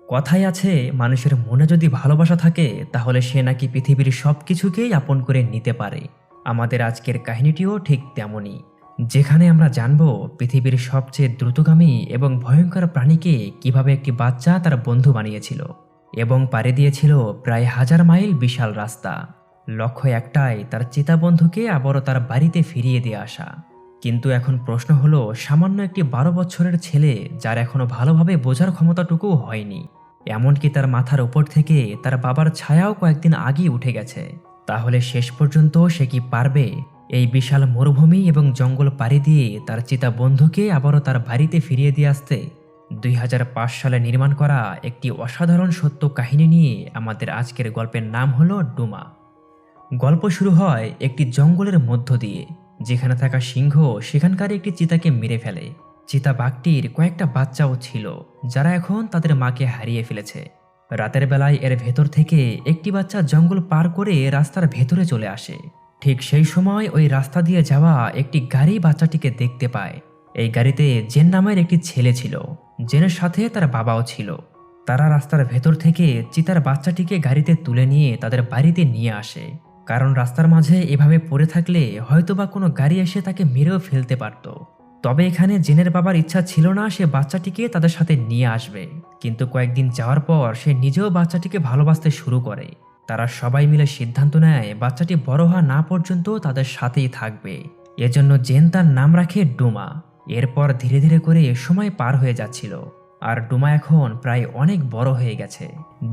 কথায় আছে, মানুষের মনে যদি ভালোবাসা থাকে তাহলে সে নাকি পৃথিবীর সব কিছুকেই আপন করে নিতে পারে। আমাদের আজকের কাহিনীটিও ঠিক তেমনই, যেখানে আমরা জানব পৃথিবীর সবচেয়ে দ্রুতগামী এবং ভয়ঙ্কর প্রাণীকে কিভাবে একটি বাচ্চা তার বন্ধু বানিয়েছিল এবং পাড়ি দিয়েছিল প্রায় 1000 মাইল বিশাল রাস্তা। লক্ষ্য একটাই, তার চিতা বন্ধুকে আবারও তার বাড়িতে ফিরিয়ে দিয়ে আসা। কিন্তু এখন প্রশ্ন হলো, সামান্য একটি 12 বছরের ছেলে যার এখনো ভালোভাবে বোঝার ক্ষমতাটুকুও হয়নি, এমনকি তার মাথার উপর থেকে তার বাবার ছায়াও কয়েকদিন আগেই উঠে গেছে, তাহলে শেষ পর্যন্ত সে কি পারবে এই বিশাল মরুভূমি এবং জঙ্গল পাড়ি দিয়ে তার চিতা বন্ধুকে আবারও তার বাড়িতে ফিরিয়ে দিয়ে আসতে? 2005 সালে নির্মাণ করা একটি অসাধারণ সত্য কাহিনী নিয়ে আমাদের আজকের গল্পের নাম হলো ডুমা। গল্প শুরু হয় একটি জঙ্গলের মধ্য দিয়ে, যেখানে থাকা সিংহ সেখানকার একটি চিতাকে মেরে ফেলে। চিতা বাঘটির কয়েকটা বাচ্চাও ছিল, যারা এখন তাদের মাকে হারিয়ে ফেলেছে। রাতের বেলায় এর ভেতর থেকে একটি বাচ্চা জঙ্গল পার করে রাস্তার ভেতরে চলে আসে। ঠিক সেই সময় ওই রাস্তা দিয়ে যাওয়া একটি গাড়ি বাচ্চাটিকে দেখতে পায়। এই গাড়িতে জেন নামের একটি ছেলে ছিল, জেনের সাথে তার বাবাও ছিল। তারা রাস্তার ভেতর থেকে চিতার বাচ্চাটিকে গাড়িতে তুলে নিয়ে তাদের বাড়িতে নিয়ে আসে, কারণ রাস্তার মাঝে এভাবে পড়ে থাকলে হয়তোবা কোনো গাড়ি এসে তাকে মেরেও ফেলতে পারত। তবে এখানে জেনের বাবার ইচ্ছা ছিল না সে বাচ্চাটিকে তাদের সাথে নিয়ে আসবে, কিন্তু কয়েকদিন যাওয়ার পর সে নিজেও বাচ্চাটিকে ভালোবাসতে শুরু করে। তারা সবাই মিলে সিদ্ধান্ত নেয় বাচ্চাটি বড় হওয়া না পর্যন্ত তাদের সাথেই থাকবে। এজন্য জেন তার নাম রাখে ডুমা। এরপর ধীরে ধীরে করে সময় পার হয়ে যাচ্ছিল, আর ডুমা এখন প্রায় অনেক বড় হয়ে গেছে।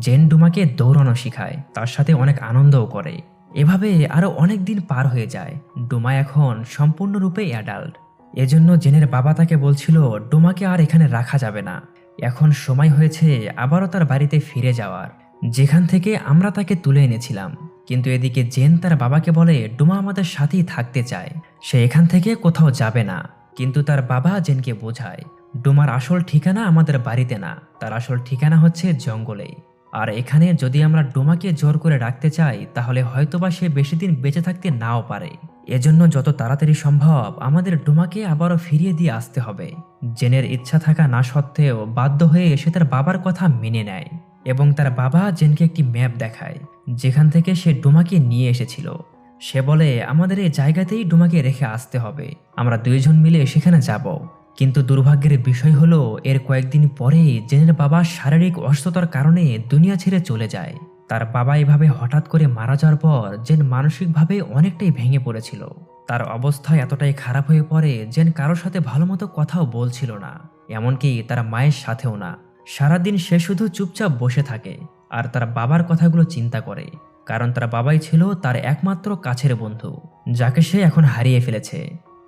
জেন ডুমাকে দৌড়ানো শিখায়, তার সাথে অনেক আনন্দও করে। এভাবে আরো অনেক দিন পার হয়ে যায়। ডুমা এখন সম্পূর্ণরূপে অ্যাডাল্ট। এজন্য জেনের বাবা তাকে বলছিল ডুমাকে আর এখানে রাখা যাবে না, এখন সময় হয়েছে আবারও তার বাড়িতে ফিরে যাওয়ার, যেখান থেকে আমরা তাকে তুলে এনেছিলাম। কিন্তু এদিকে জেন তার বাবাকে বলে ডুমা আমাদের সাথেই থাকতে চায়, সে এখান থেকে কোথাও যাবে না। কিন্তু তার বাবা জেনকে বোঝায় ডুমার আসল ঠিকানা আমাদের বাড়িতে না, তার আসল ঠিকানা হচ্ছে জঙ্গলে। আর এখানে যদি আমরা ডোমাকে জোর করে রাখতে চাই তাহলে হয়তোবা সে বেশি দিন বেঁচে থাকতে নাও পারে। এজন্য যত তাড়াতাড়ি সম্ভব আমাদের ডোমাকে আবারও ফিরিয়ে দিয়ে আসতে হবে। জেনের ইচ্ছা থাকা না সত্ত্বেও বাধ্য হয়ে সে তার বাবার কথা মেনে নেয়, এবং তার বাবা জেনকে একটি ম্যাপ দেখায় যেখান থেকে সে ডোমাকে নিয়ে এসেছিল। সে বলে আমাদের এই জায়গাতেই ডোমাকে রেখে আসতে হবে, আমরা দুইজন মিলে সেখানে যাব। কিন্তু দুর্ভাগ্যের বিষয় হলো এর কয়েকদিন পরেই জেনের বাবা শারীরিক অসুস্থতার কারণে দুনিয়া ছেড়ে চলে যায়। তার বাবা এভাবে হঠাৎ করে মারা যাওয়ার পর জেন মানসিকভাবে অনেকটাই ভেঙে পড়েছিল। তার অবস্থা এতটাই খারাপ হয়ে পড়ে জেন কারোর সাথে ভালোমতো কথাও বলছিল না, এমনকি তার মায়ের সাথেও না। সারাদিন সে শুধু চুপচাপ বসে থাকে আর তার বাবার কথাগুলো চিন্তা করে, কারণ তার বাবাই ছিল তার একমাত্র কাছের বন্ধু, যাকে সে এখন হারিয়ে ফেলেছে।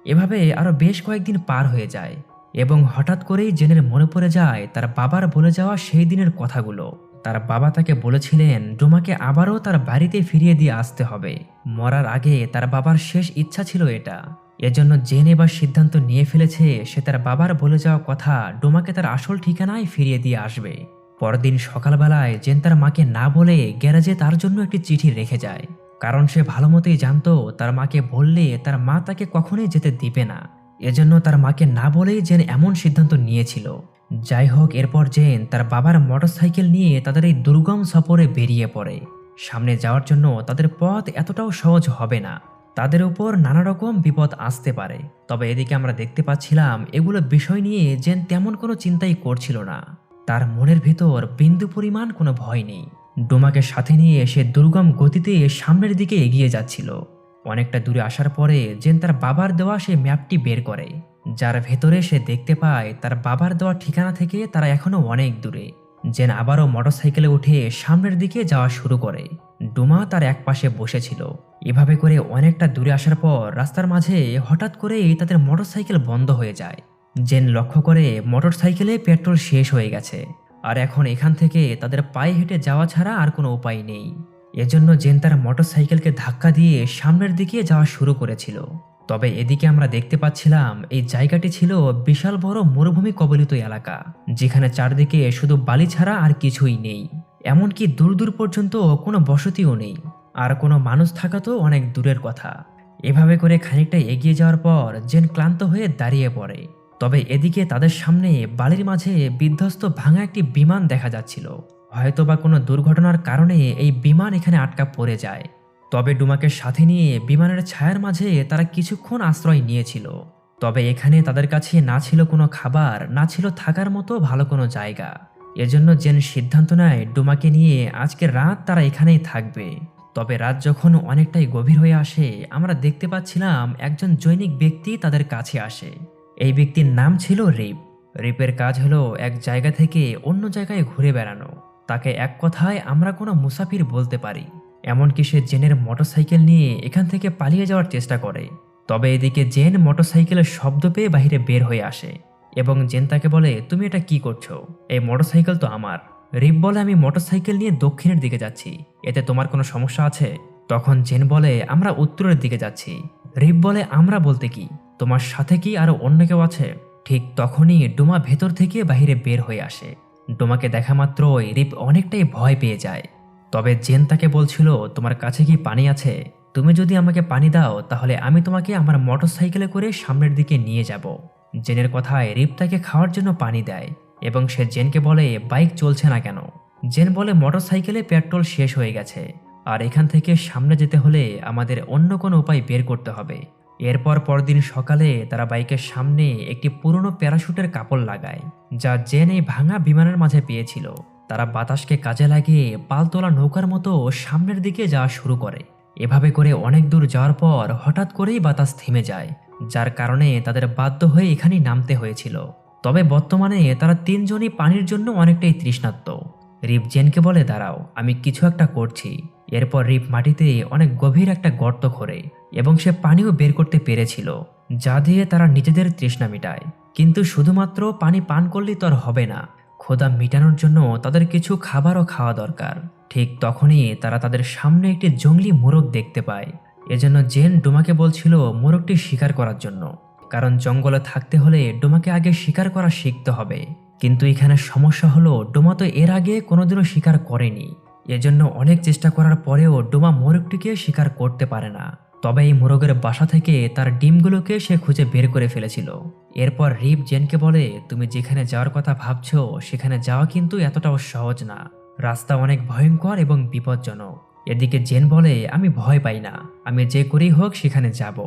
এভাবে আরো বেশ কয়েকদিন পার হয়ে যায় এবং হঠাৎ করেই জেনের মনে পড়ে যায় তার বাবার বলে যাওয়া সেই দিনের কথাগুলো। তার বাবা তাকে বলেছিলেন ডোমাকে আবারও তার বাড়িতে ফিরিয়ে দিয়ে আসতে হবে। মরার আগে তার বাবার শেষ ইচ্ছা ছিল এটা। এজন্য জেন এবার সিদ্ধান্ত নিয়ে ফেলেছে সে তার বাবার বলে যাওয়া কথা ডোমাকে তার আসল ঠিকানায় ফিরিয়ে দিয়ে আসবে। পরদিন সকালবেলায় জেন তার মাকে না বলে গ্যারেজে তার জন্য একটি চিঠি রেখে যায়, কারণ সে ভালো মতোই জানতো তার মাকে বললে তার মা তাকে কখনোই যেতে দিবে না। এজন্য তার মাকে না বলেই জেন এমন সিদ্ধান্ত নিয়েছিল। যাই হোক, এরপর জেন তার বাবার মোটরসাইকেল নিয়ে তাদের এই দুর্গম সফরে বেরিয়ে পড়ে। সামনে যাওয়ার জন্য তাদের পথ এতটাও সহজ হবে না, তাদের উপর নানা রকম বিপদ আসতে পারে। তবে এদিকে আমরা দেখতে পাচ্ছিলাম এগুলো বিষয় নিয়ে জেন তেমন কোনো চিন্তাই করছিল না। তার মনের ভেতর বিন্দু পরিমাণ কোনো ভয় নেই। ডোমাকে সাথে নিয়ে সে দুর্গম গতিতে সামনের দিকে এগিয়ে যাচ্ছিল। অনেকটা দূরে আসার পরে জেন তার বাবার দেওয়া সেই ম্যাপটি বের করে, যার ভেতরে সে দেখতে পায় তার বাবার দেওয়া ঠিকানা থেকে তারা এখনো অনেক দূরে। জেন আবারও মোটরসাইকেলে উঠে সামনের দিকে যাওয়া শুরু করে। ডোমা তার এক পাশে বসেছিল। এভাবে করে অনেকটা দূরে আসার পর রাস্তার মাঝে হঠাৎ করেই তাদের মোটরসাইকেল বন্ধ হয়ে যায়। জেন লক্ষ্য করে মোটরসাইকেলে পেট্রোল শেষ হয়ে গেছে, আর এখন এখান থেকে তাদের পায়ে হেঁটে যাওয়া ছাড়া আর কোনো উপায় নেই। এজন্য জেন তার মোটরসাইকেলকে ধাক্কা দিয়ে সামনের দিকে যাওয়া শুরু করেছিল। তবে এদিকে আমরা দেখতে পাচ্ছিলাম এই জায়গাটি ছিল বিশাল বড় মরুভূমি কবলিত এলাকা, যেখানে চারদিকে শুধু বালি ছাড়া আর কিছুই নেই। এমনকি দূর দূর পর্যন্ত কোনো বসতিও নেই, আর কোনো মানুষ থাকা তো অনেক দূরের কথা। এভাবে করে খানিকটা এগিয়ে যাওয়ার পর জেন ক্লান্ত হয়ে দাঁড়িয়ে পড়ে। তবে এদিকে তাদের সামনে বালির মাঝে বিধ্বস্ত ভাঙা একটি বিমান দেখা যাচ্ছিল। হয়তোবা কোনো দুর্ঘটনার কারণে এই বিমান এখানে আটকা পড়ে যায়। তবে ডুমাকে সাথে নিয়ে বিমানের ছায়ার মাঝে তারা কিছুক্ষণ আশ্রয় নিয়েছিল। তবে এখানে তাদের কাছে না ছিল কোনো খাবার, না ছিল থাকার মতো ভালো কোনো জায়গা। এজন্য জেন সিদ্ধান্ত নেয় ডুমাকে নিয়ে আজকের রাত তারা এখানেই থাকবে। তবে রাত যখন অনেকটাই গভীর হয়ে আসে, আমরা দেখতে পাচ্ছিলাম একজন জৈনিক ব্যক্তি তাদের কাছে আসে। এই ব্যক্তির নাম ছিল রিপ। রিপের কাজ হলো এক জায়গা থেকে অন্য জায়গায় ঘুরে বেড়ানো। তাকে এক কথায় আমরা কোনো মুসাফির বলতে পারি। এমনকি সে জেনের মোটরসাইকেল নিয়ে এখান থেকে পালিয়ে যাওয়ার চেষ্টা করে। তবে এদিকে জেন মোটরসাইকেলের শব্দ পেয়ে বাইরে বের হয়ে আসে এবং জেন তাকে বলে, তুমি এটা কি করছো? এই মোটরসাইকেল তো আমার। রিপ বলে, আমি মোটরসাইকেল নিয়ে দক্ষিণের দিকে যাচ্ছি, এতে তোমার কোনো সমস্যা আছে? তখন জেন বলে, আমরা উত্তরের দিকে যাচ্ছি। রিপ বলে, আমরা বলতে কি, তোমার সাথে কি আরো অন্য কেউ আছে? ঠিক তখনই ডোমা ভেতর থেকে বাইরে বের হয়ে আসে। ডোমাকে দেখা মাত্রই রিপ অনেকটাই ভয় পেয়ে যায়। তবে জেন তাকে বলছিল, তোমার কাছে কি পানি আছে? তুমি যদি আমাকে পানি দাও তাহলে আমি তোমাকে আমার মোটরসাইকেলে করে সামনের দিকে নিয়ে যাব। জেনের কথায় রিপ তাকে খাওয়ার জন্য পানি দেয় এবং সে জেনকে বলে, বাইক চলছে না কেন? জেন বলে, মোটরসাইকেলে পেট্রোল শেষ হয়ে গেছে, আর এখান থেকে সামনে যেতে হলে আমাদের অন্য কোনো উপায় বের করতে হবে। এরপর পরদিন সকালে তারা বাইকের সামনে একটি পুরনো প্যারাশুটের কাপড় লাগায়, যা জেন এই ভাঙা বিমানের মাঝে পেয়েছিল। তারা বাতাসকে কাজে লাগিয়ে পালতোলা নৌকার মতো সামনের দিকে যাওয়া শুরু করে। এভাবে করে অনেক দূর যাওয়ার পর হঠাৎ করেই বাতাস থেমে যায়, যার কারণে তাদের বাধ্য হয়ে এখানেই নামতে হয়েছিল। তবে বর্তমানে তারা তিনজনই পানির জন্য অনেকটাই তৃষ্ণার্ত। রিপ জেনকে বলে, দাঁড়াও, আমি কিছু একটা করছি। এরপর রিপ মাটিতে অনেক গভীর একটা গর্ত খোঁড়ে এবং সে পানিও বের করতে পেরেছিল, যা দিয়ে তারা নিজেদের তৃষ্ণা মিটায়। কিন্তু শুধুমাত্র পানি পান করলেই তো আর হবে না, ক্ষুধা মিটানোর জন্য তাদের কিছু খাবারও খাওয়া দরকার। ঠিক তখনই তারা তাদের সামনে একটি জঙ্গলি মোরগ দেখতে পায়। এজন্য জেন ডোমাকে বলছিল মোরগটি শিকার করার জন্য, কারণ জঙ্গলে থাকতে হলে ডোমাকে আগে শিকার করা শিখতে হবে। কিন্তু এখানে সমস্যা হলো, ডোমা তো এর আগে কোনোদিনও শিকার করেনি। এজন্য অনেক চেষ্টা করার পরেও ডোমা মোরগটিকে শিকার করতে পারে না। তবে এই মোরগের বাসা থেকে তার ডিমগুলোকে সে খুঁজে বের করে ফেলেছিল। এরপর রিপ জেনকে বলে, তুমি যেখানে যাওয়ার কথা ভাবছো সেখানে যাওয়া কিন্তু এতটাও সহজ না, রাস্তা অনেক ভয়ঙ্কর এবং বিপজ্জনক। এদিকে জেন বলে, আমি ভয় পাই না, আমি যে করেই হোক সেখানে যাব।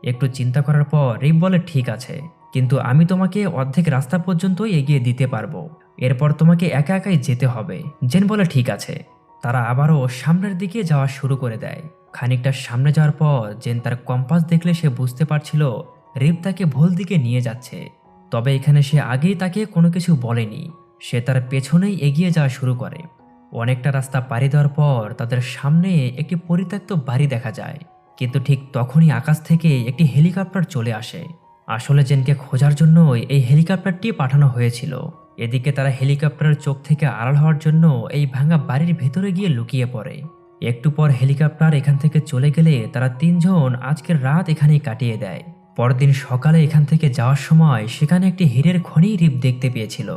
একটু চিন্তা করার পর রিপ বলে, ঠিক আছে, কিন্তু আমি তোমাকে অর্ধেক রাস্তা পর্যন্ত এগিয়ে দিতে পারবো, এরপর তোমাকে একা একাই যেতে হবে। জেন বলে, ঠিক আছে। তারা আবারও সামনের দিকে যাওয়া শুরু করে দেয়। খানিকটা সামনে যাওয়ার পর জেন তার কম্পাস দেখলে সে বুঝতে পারছিল রিপ তাকে ভুল দিকে নিয়ে যাচ্ছে। তবে এখানে সে আগেই তাকে কোনো কিছু বলেনি, সে তার পেছনেই এগিয়ে যাওয়া শুরু করে। অনেকটা রাস্তা পাড়ি দেওয়ার পর তাদের সামনে একটি পরিত্যক্ত বাড়ি দেখা যায়, কিন্তু ঠিক তখনই আকাশ থেকে একটি হেলিকপ্টার চলে আসে। আসলে জেনকে খোঁজার জন্যই এই হেলিকপ্টারটি পাঠানো হয়েছিল। এদিকে তারা হেলিকপ্টারের চোখ থেকে আড়াল হওয়ার জন্য এই ভাঙা বাড়ির ভেতরে গিয়ে লুকিয়ে পড়ে। একটু পর হেলিকপ্টার এখান থেকে চলে গেলে তারা তিনজন আজকের রাত এখানেই কাটিয়ে দেয়। পরদিন সকালে এখান থেকে যাওয়ার সময় সেখানে একটি হীরের খনি রিপ দেখতে পেয়েছিল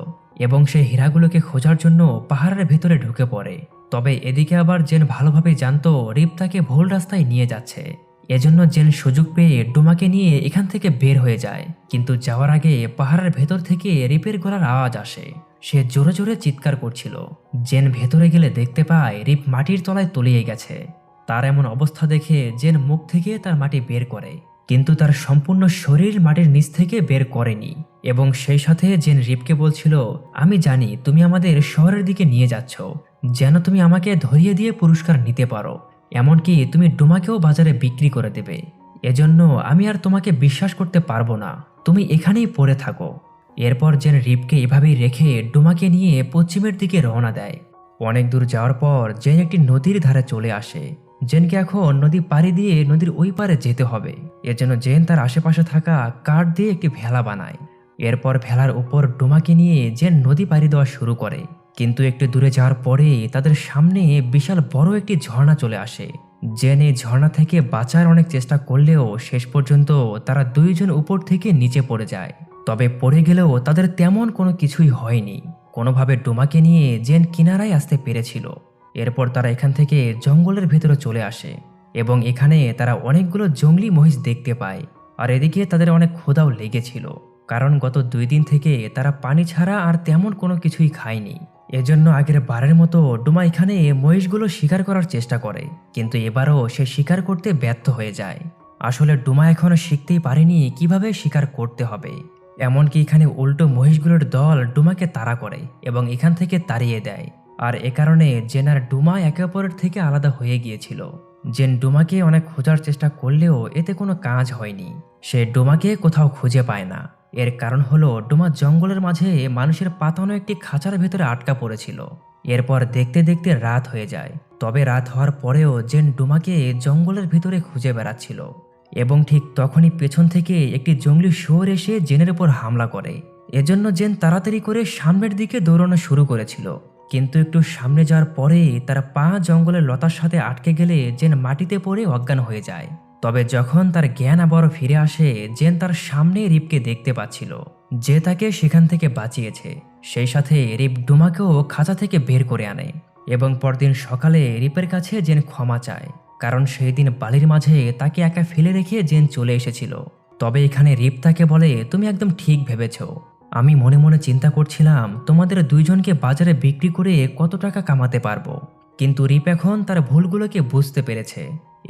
এবং সে হীরাগুলোকে খোঁজার জন্য পাহাড়ের ভেতরে ঢুকে পড়ে। তবে এদিকে আবার জেন ভালোভাবে জানতো রিপ তাকে ভুল রাস্তায় নিয়ে যাচ্ছে। এজন্য জেন সুযোগ পেয়ে ডোমাকে নিয়ে এখান থেকে বের হয়ে যায়, কিন্তু যাওয়ার আগে পাহাড়ের ভেতর থেকে রিপের গলার আওয়াজ আসে। সে জোরে জোরে চিৎকার করছিল। জেন ভেতরে গেলে দেখতে পায় রিপ মাটির তলায় তলিয়ে গেছে। তার এমন অবস্থা দেখে জেন মুখ থেকে তার মাটি বের করে, কিন্তু তার সম্পূর্ণ শরীর মাটির নিচ থেকে বের করেনি। এবং সেই সাথে জেন রিপকে বলছিল, আমি জানি তুমি আমাদের শহরের দিকে নিয়ে যাচ্ছ, যেন তুমি আমাকে ধরিয়ে দিয়ে পুরস্কার নিতে পারো, এমনকি তুমি ডোমাকেও বাজারে বিক্রি করে দেবে। এজন্য আমি আর তোমাকে বিশ্বাস করতে পারবো না, তুমি এখানেই পড়ে থাকো। এরপর জেন রিপকে এভাবেই রেখে ডোমাকে নিয়ে পশ্চিমের দিকে রওনা দেয়। অনেক দূর যাওয়ার পর জেন একটি নদীর ধারে চলে আসে। জেনকে এখন নদী পাড়ি দিয়ে নদীর ওই পারে যেতে হবে। এজন্য জেন তার আশেপাশে থাকা কাঠ দিয়ে একটি ভেলা বানায়। এরপর ভেলার উপর ডোমাকে নিয়ে জেন নদী পাড়ি দেওয়া শুরু করে। কিন্তু একটু দূরে যাওয়ার পরে তাদের সামনে বিশাল বড় একটি ঝর্ণা চলে আসে। জেন এই ঝর্ণা থেকে বাঁচার অনেক চেষ্টা করলেও শেষ পর্যন্ত তারা দুইজন উপর থেকে নিচে পড়ে যায়। তবে পড়ে গেলেও তাদের তেমন কোনো কিছুই হয়নি। কোনোভাবে ডোমাকে নিয়ে জেন কিনারায় আসতে পেরেছিল। এরপর তারা এখান থেকে জঙ্গলের ভেতরে চলে আসে এবং এখানে তারা অনেকগুলো জঙ্গলি মহিষ দেখতে পায়। আর এদিকে তাদের অনেক ক্ষুধাও লেগেছিল। কারণ গত 2 দিন থেকে তারা পানি ছাড়া আর তেমন কোনো কিছুই খায়নি। এজন্য আগের বারের মতো ডুমা এখানে মহিষগুলো শিকার করার চেষ্টা করে, কিন্তু এবারও সে শিকার করতে ব্যর্থ হয়ে যায়। আসলে ডুমা এখনো শিখতেই পারেনি কিভাবে শিকার করতে হবে। এমনকি এখানে উল্টো মহিষগুলোর দল ডুমাকে তাড়া করে এবং এখান থেকে তাড়িয়ে দেয়। আর এ কারণে জেন আর ডুমা একে অপরের থেকে আলাদা হয়ে গিয়েছিল। জেন ডুমাকে অনেক খোঁজার চেষ্টা করলেও এতে কোনো কাজ হয়নি। সে ডুমাকে কোথাও খুঁজে পায় না। এর কারণ হলো ডুমা জঙ্গলের মাঝে মানুষের পাতানো একটি খাঁচার ভেতরে আটকা পড়েছিল। এরপর দেখতে দেখতে রাত হয়ে যায়। তবে রাত হওয়ার পরেও জেন ডুমাকে জঙ্গলের ভিতরে খুঁজে বেড়াচ্ছিল এবং ঠিক তখনই পেছন থেকে একটি জঙ্গলি শুয়োর এসে জেনের উপর হামলা করে। এজন্য জেন তাড়াতাড়ি করে সামনের দিকে দৌড়ানো শুরু করেছিল, কিন্তু একটু সামনে যাওয়ার পরে তার পা জঙ্গলের লতার সাথে আটকে গেলে জেন মাটিতে পড়ে অজ্ঞান হয়ে যায়। তবে যখন তার জ্ঞান আবার ফিরে আসে, জেন তার সামনে রিপকে দেখতে পাচ্ছিল, যে তাকে সেখান থেকে বাঁচিয়েছে। সেই সাথে রিপ ডুমাকেও খাঁচা থেকে বের করে আনে এবং পরদিন সকালে রিপের কাছে জেন ক্ষমা চায়, কারণ সেই দিন বালির মাঝে তাকে একা ফেলে রেখে জেন চলে এসেছিল। তবে এখানে রিপ তাকে বলে, তুমি একদম ঠিক ভেবেছ। আমি মনে মনে চিন্তা করছিলাম তোমাদের দুইজনকে বাজারে বিক্রি করে কত টাকা কামাতে পারবো। কিন্তু রিপ এখন তার ভুলগুলোকে বুঝতে পেরেছে।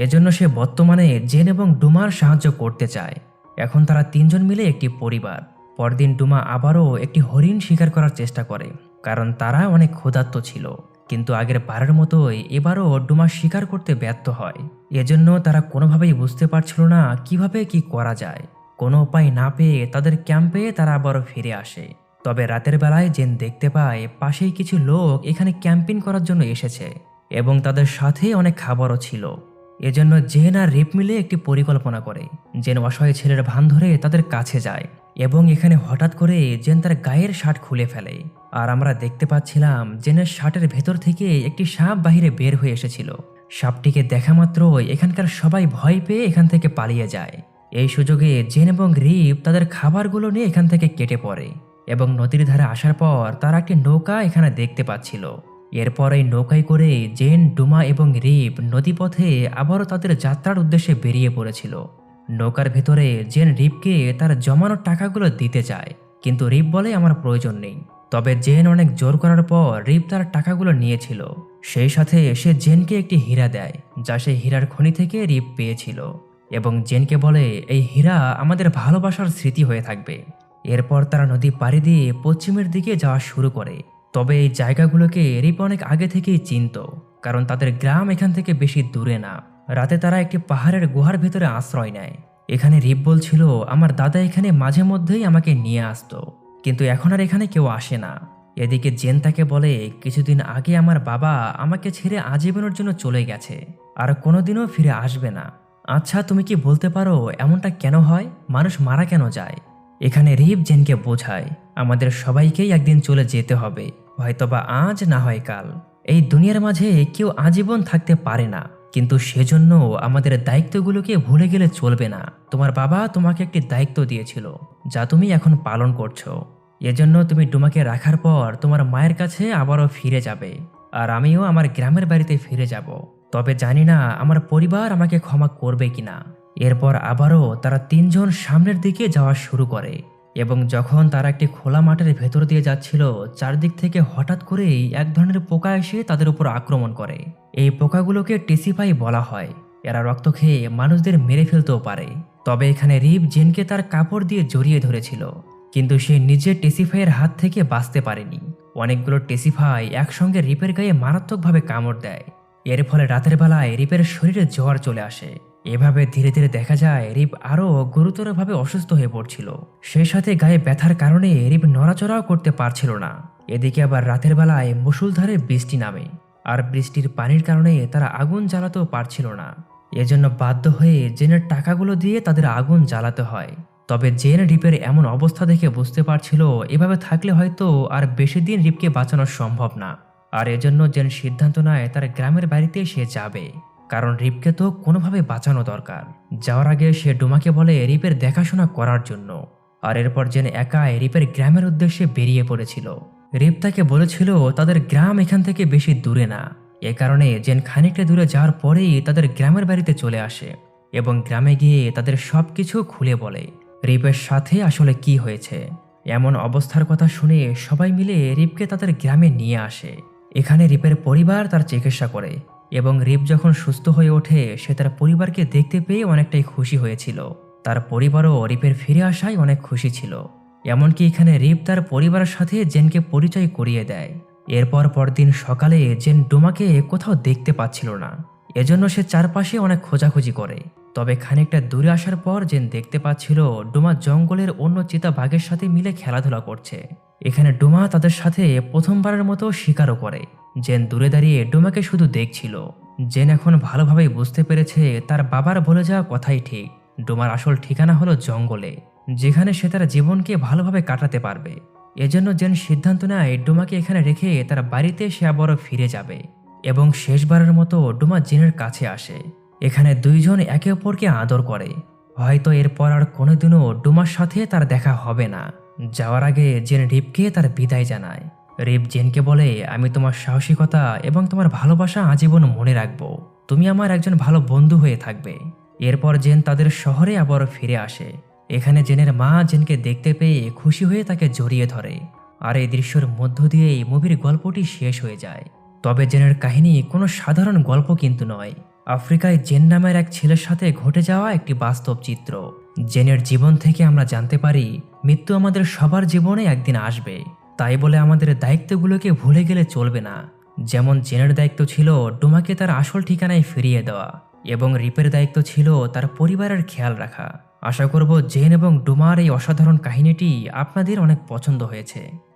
এজন্য সে বর্তমানে জেন এবং ডুমার সাহায্য করতে চায়। এখন তারা তিনজন মিলে একটি পরিবার। পরদিন ডুমা আবারও একটি হরিণ শিকার করার চেষ্টা করে, কারণ তারা অনেক ক্ষুধার্ত ছিল। কিন্তু আগের বারের মতোই এবারও ডুমা শিকার করতে ব্যর্থ হয়। এজন্য তারা কোনোভাবেই বুঝতে পারছিল না কিভাবে কি করা যায়। কোনো উপায় না পেয়ে তাদের ক্যাম্পে তারা আবারও ফিরে আসে। তবে রাতের বেলায় জেন দেখতে পায় পাশেই কিছু লোক এখানে ক্যাম্পিং করার জন্য এসেছে এবং তাদের সাথে অনেক খাবারও ছিল। এজন্য জেন আর রিপ মিলে একটি পরিকল্পনা করে। জেন অসহায় ছেলের ভান ধরে তাদের কাছে যায় এবং এখানে হঠাৎ করে জেন তার গায়ের শার্ট খুলে ফেলে। আর আমরা দেখতে পাচ্ছিলাম জেনের শার্টের ভেতর থেকে একটি সাপ বাহিরে বের হয়ে এসেছিল। সাপটিকে দেখা মাত্রই এখানকার সবাই ভয় পেয়ে এখান থেকে পালিয়ে যায়। এই সুযোগে জেন এবং রিপ তাদের খাবারগুলো নিয়ে এখান থেকে কেটে পড়ে এবং নদীর ধারে আসার পর তারা একটি নৌকা এখানে দেখতে পাচ্ছিল। এরপর এই নৌকায় করে জেন, ডুমা এবং রিপ নদীপথে আবারও তাদের যাত্রার উদ্দেশ্যে বেরিয়ে পড়েছিল। নৌকার ভেতরে জেন রিপকে তার জমানো টাকাগুলো দিতে চায়, কিন্তু রিপ বলে আমার প্রয়োজন নেই। তবে জেন অনেক জোর করার পর রিপ তার টাকাগুলো নিয়েছিল। সেই সাথে সে জেনকে একটি হীরা দেয়, যা সে হীরার খনি থেকে রিপ পেয়েছিল, এবং জেনকে বলে এই হীরা আমাদের ভালোবাসার স্মৃতি হয়ে থাকবে। এরপর তারা নদী পাড়ি দিয়ে পশ্চিমের দিকে যাওয়া শুরু করে। তবে এই জায়গাগুলোকে রিপ অনেক আগে থেকেই চিনত, কারণ তাদের গ্রাম এখান থেকে বেশি দূরে না। রাতে তারা একটি পাহাড়ের গুহার ভেতরে আশ্রয় নেয়। এখানে রিপ বলছিল আমার দাদা এখানে মাঝে মধ্যেই আমাকে নিয়ে আসতো, কিন্তু এখন আর এখানে কেউ আসে না। এদিকে জেন তাকে বলে কিছুদিন আগে আমার বাবা আমাকে ছেড়ে আজীবনের জন্য চলে গেছে, আর কোনোদিনও ফিরে আসবে না। আচ্ছা, তুমি কি বলতে পারো এমনটা কেন হয়? মানুষ মারা কেন যায়? এখানে রিপ জেনকে বোঝায় আমাদের সবাইকেই একদিন চলে যেতে হবে, হয়তোবা আজ না হয় কাল। এই দুনিয়ার মাঝে কেউ আজীবন থাকতে পারে না, কিন্তু সেজন্য আমাদের দায়িত্বগুলোকে ভুলে গেলে চলবে না। তোমার বাবা তোমাকে একটি দায়িত্ব দিয়েছিল, যা তুমি এখন পালন করছো। এজন্য তুমি ডুমাকে রাখার পর তোমার মায়ের কাছে আবারও ফিরে যাবে, আর আমিও আমার গ্রামের বাড়িতে ফিরে যাব। তবে জানি না আমার পরিবার আমাকে ক্ষমা করবে কিনা। এরপর আবারও তারা তিনজন সামনের দিকে যাওয়া শুরু করে এবং যখন তারা একটি খোলা মাঠের ভেতর দিয়ে যাচ্ছিল, চারদিক থেকে হঠাৎ করেই এক ধরনের পোকা এসে তাদের উপর আক্রমণ করে। এই পোকাগুলোকে টেসিফাই বলা হয়। এরা রক্ত খেয়ে মানুষদের মেরে ফেলতেও পারে। তবে এখানে রিপ জেনকে তার কাপড় দিয়ে জড়িয়ে ধরেছিল, কিন্তু সে নিজে টেসিফাইয়ের হাত থেকে বাঁচতে পারেনি। অনেকগুলো টেসিফাই একসঙ্গে রিপের গায়ে মারাত্মকভাবে কামড় দেয়। এর ফলে রাতের বেলায় রিপের শরীরে জ্বর চলে আসে। এভাবে ধীরে ধীরে দেখা যায় রিপ আরও গুরুতরভাবে অসুস্থ হয়ে পড়ছিল। সেই সাথে গায়ে ব্যথার কারণে রিপ নড়াচড়াও করতে পারছিল না। এদিকে আবার রাতের বেলায় মুষলধারে বৃষ্টি নামে, আর বৃষ্টির পানির কারণে তারা আগুন জ্বালাতেও পারছিল না। এজন্য বাধ্য হয়ে জেনের টাকাগুলো দিয়ে তাদের আগুন জ্বালাতে হয়। তবে জেন রিপের এমন অবস্থা দেখে বুঝতে পারছিল এভাবে থাকলে হয়তো আর বেশি দিন রিপকে বাঁচানো সম্ভব না। আর এজন্য জেন সিদ্ধান্ত নেয় তার গ্রামের বাড়িতে সে যাবে, কারণ রিপকে তো কোনোভাবে বাঁচানো দরকার। যাওয়ার আগে সে ডুমাকে বলে রিপের দেখাশোনা করার জন্য। আর এরপর জেন একাই রিপের গ্রামের উদ্দেশ্যে বেরিয়ে পড়েছিল। রিপ তাকে বলেছিল তাদের গ্রাম এখান থেকে বেশি দূরে না। এ কারণে জেন খানিকটা দূরে যাওয়ার পরেই তাদের গ্রামের বাড়িতে চলে আসে এবং গ্রামে গিয়ে তাদের সবকিছু খুলে বলে। রিপের সাথে আসলে কি হয়েছে। এমন অবস্থার কথা শুনে সবাই মিলে রিপকে তাদের গ্রামে নিয়ে আসে। এখানে রিপের পরিবার তার চিকিৎসা করে এবং রিপ যখন সুস্থ হয়ে ওঠে সে তার পরিবারকে দেখতে পেয়ে অনেকটাই খুশি হয়েছিল। তার পরিবারও রিপের ফিরে আসায় অনেক খুশি ছিল। এমনকি এখানে রিপ তার পরিবারের সাথে জেনকে পরিচয় করিয়ে দেয়। এরপর পরদিন সকালে জেন ডোমাকে কোথাও দেখতে পাচ্ছিল না। এজন্য সে চারপাশে অনেক খোঁজাখুঁজি করে। তবে খানিকটা দূরে আসার পর জেন দেখতে পাচ্ছিল ডোমা জঙ্গলের অন্য চিতাবাঘের সাথে মিলে খেলাধুলা করছে। এখানে ডোমা তাদের সাথে প্রথমবারের মতো শিকারও করে। জেন দূরে দাঁড়িয়ে ডোমাকে শুধু দেখছিল। জেন এখন ভালোভাবেই বুঝতে পেরেছে তার বাবার বলে যাওয়া কথাই ঠিক। ডোমার আসল ঠিকানা হলো জঙ্গলে, যেখানে সে তার জীবনকে ভালোভাবে কাটাতে পারবে। এজন্য জেন সিদ্ধান্ত নেয় ডোমাকে এখানে রেখে তার বাড়িতে সে আবারও ফিরে যাবে এবং শেষবারের মতো ডোমা জেনের কাছে আসে। এখানে দুইজন একে অপরকে আদর করে। হয়তো এরপর আর কোনোদিনও ডোমার সাথে তার দেখা হবে না। যাওয়ার আগে জেন রিপকে তার বিদায় জানায়। রিপ জেনকে বলে, আমি তোমার সাহসিকতা এবং তোমার ভালোবাসা আজীবন মনে রাখবো। তুমি আমার একজন ভালো বন্ধু হয়ে থাকবে। এরপর জেন তাদের শহরে আবারও ফিরে আসে। এখানে জেনের মা জেনকে দেখতে পেয়ে খুশি হয়ে তাকে জড়িয়ে ধরে। আর এই দৃশ্যের মধ্য দিয়েই মুভির গল্পটি শেষ হয়ে যায়। তবে জেনের কাহিনী কোনো সাধারণ গল্প কিন্তু নয়। আফ্রিকায় জেন নামের এক ছেলের সাথে ঘটে যাওয়া একটি বাস্তব চিত্র। জেনের জীবন থেকে আমরা জানতে পারি মৃত্যু আমাদের সবার জীবনে একদিন আসবে। তাই বলে আমাদের দায়িত্বগুলোকে ভুলে গেলে চলবে না। যেমন জেনের দায়িত্ব ছিল ডোমাকে তার আসল ঠিকানায় ফিরিয়ে দেওয়া এবং রিপের দায়িত্ব ছিল তার পরিবারের খেয়াল রাখা। আশা করব জেন এবং ডোমার এই অসাধারণ কাহিনীটি আপনাদের অনেক পছন্দ হয়েছে।